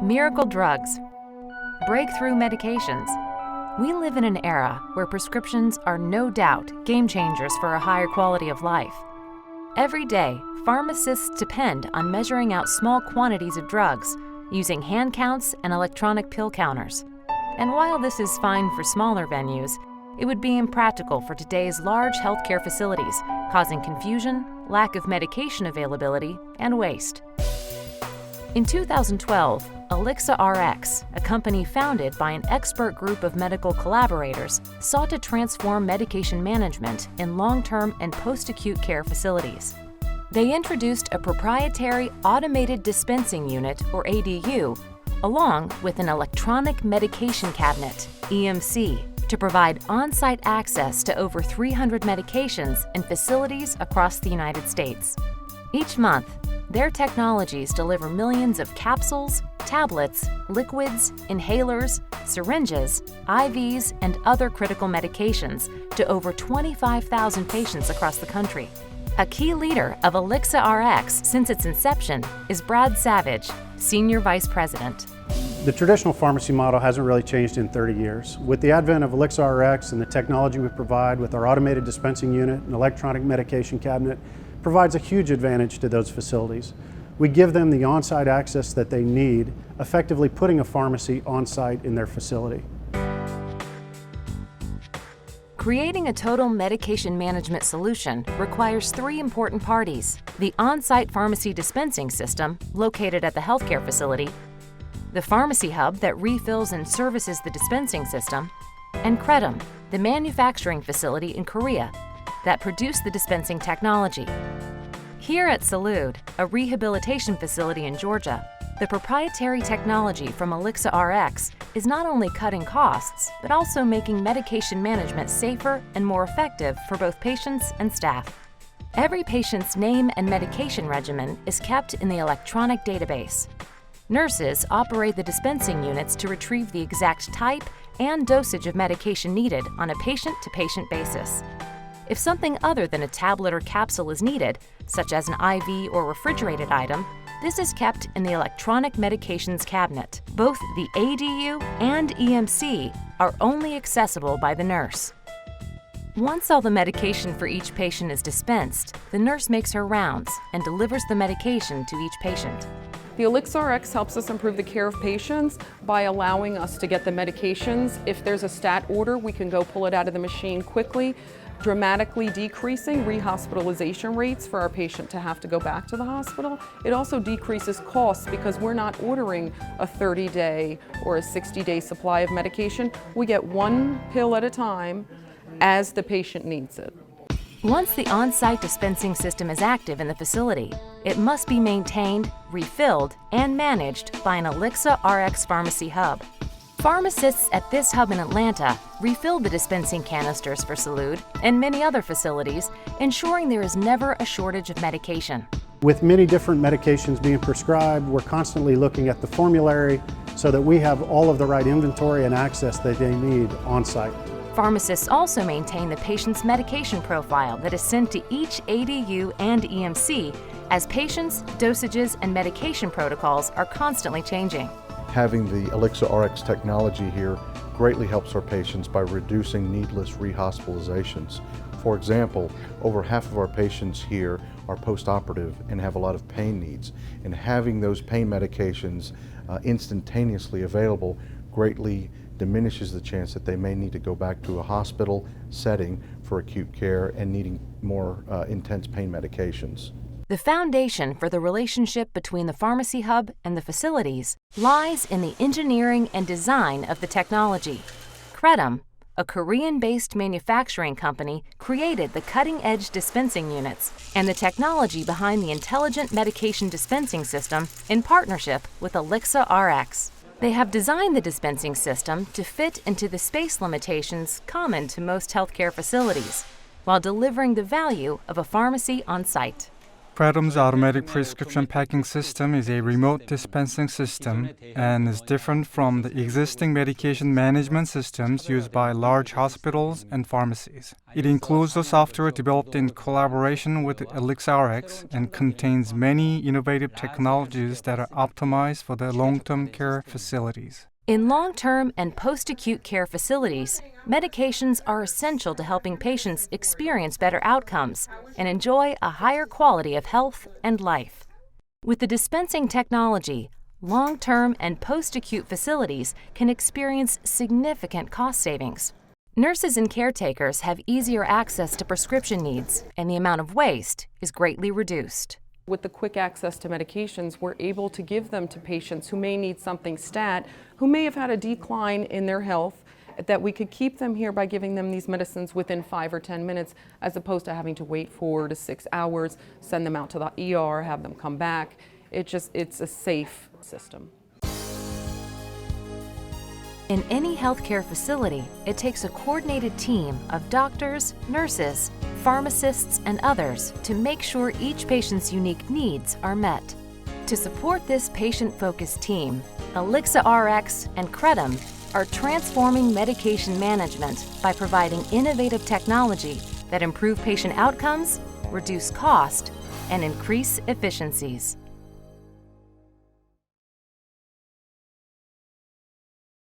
Miracle drugs, breakthrough medications. We live in an era where prescriptions are no doubt game changers for a higher quality of life. Every day, pharmacists depend on measuring out small quantities of drugs using hand counts and electronic pill counters. And while this is fine for smaller venues, it would be impractical for today's large healthcare facilities, causing confusion, lack of medication availability, and waste. In 2012, AlixaRx, a company founded by an expert group of medical collaborators, sought to transform medication management in long-term and post-acute care facilities. They introduced a proprietary automated dispensing unit, or ADU, along with an electronic medication cabinet, EMC, to provide on-site access to over 300 medications in facilities across the United States. Each month, their technologies deliver millions of capsules, tablets, liquids, inhalers, syringes, IVs, and other critical medications to over 25,000 patients across the country. A key leader of AlixaRx since its inception is Brad Savage, Senior Vice President. The traditional pharmacy model hasn't really changed in 30 years. With the advent of AlixaRx and the technology we provide with our automated dispensing unit and electronic medication cabinet, provides a huge advantage to those facilities. We give them the on-site access that they need, effectively putting a pharmacy on-site in their facility. Creating a total medication management solution requires three important parties: the on-site pharmacy dispensing system, located at the healthcare facility, the pharmacy hub that refills and services the dispensing system, and Kretum, the manufacturing facility in Korea that produced the dispensing technology. Here at Salud, a rehabilitation facility in Georgia, the proprietary technology from AlixaRx is not only cutting costs, but also making medication management safer and more effective for both patients and staff. Every patient's name and medication regimen is kept in the electronic database. Nurses operate the dispensing units to retrieve the exact type and dosage of medication needed on a patient-to-patient basis. If something other than a tablet or capsule is needed, such as an IV or refrigerated item, this is kept in the electronic medications cabinet. Both the ADU and EMC are only accessible by the nurse. Once all the medication for each patient is dispensed, the nurse makes her rounds and delivers the medication to each patient. The AlixaRx helps us improve the care of patients by allowing us to get the medications. If there's a stat order, we can go pull it out of the machine quickly, dramatically decreasing rehospitalization rates for our patient to have to go back to the hospital. It also decreases costs because we're not ordering a 30-day or a 60-day supply of medication. We get one pill at a time as the patient needs it. Once the on-site dispensing system is active in the facility, it must be maintained, refilled, and managed by an AlixaRx pharmacy hub. Pharmacists at this hub in Atlanta refill the dispensing canisters for Salud and many other facilities, ensuring there is never a shortage of medication. With many different medications being prescribed, we're constantly looking at the formulary so that we have all of the right inventory and access that they need on-site. Pharmacists also maintain the patient's medication profile that is sent to each ADU and EMC, as patients, dosages, and medication protocols are constantly changing. Having the AlixaRx technology here greatly helps our patients by reducing needless rehospitalizations. For example, over half of our patients here are post-operative and have a lot of pain needs, and having those pain medications instantaneously available greatly diminishes the chance that they may need to go back to a hospital setting for acute care and needing more intense pain medications. The foundation for the relationship between the pharmacy hub and the facilities lies in the engineering and design of the technology. Kretum, a Korean-based manufacturing company, created the cutting-edge dispensing units and the technology behind the intelligent medication dispensing system in partnership with AlixaRx. They have designed the dispensing system to fit into the space limitations common to most healthcare facilities, while delivering the value of a pharmacy on site. Credum's automatic prescription packing system is a remote dispensing system and is different from the existing medication management systems used by large hospitals and pharmacies. It includes a software developed in collaboration with AlixaRx and contains many innovative technologies that are optimized for the long-term care facilities. In long-term and post-acute care facilities, medications are essential to helping patients experience better outcomes and enjoy a higher quality of health and life. With the dispensing technology, long-term and post-acute facilities can experience significant cost savings. Nurses and caretakers have easier access to prescription needs, and the amount of waste is greatly reduced. With the quick access to medications, we're able to give them to patients who may need something stat, who may have had a decline in their health, that we could keep them here by giving them these medicines within 5 or 10 minutes, as opposed to having to wait 4 to 6 hours, send them out to the ER, have them come back. It's a safe system. In any healthcare facility, it takes a coordinated team of doctors, nurses, pharmacists, and others to make sure each patient's unique needs are met. To support this patient-focused team, AlixaRx and Credum are transforming medication management by providing innovative technology that improve patient outcomes, reduce cost, and increase efficiencies.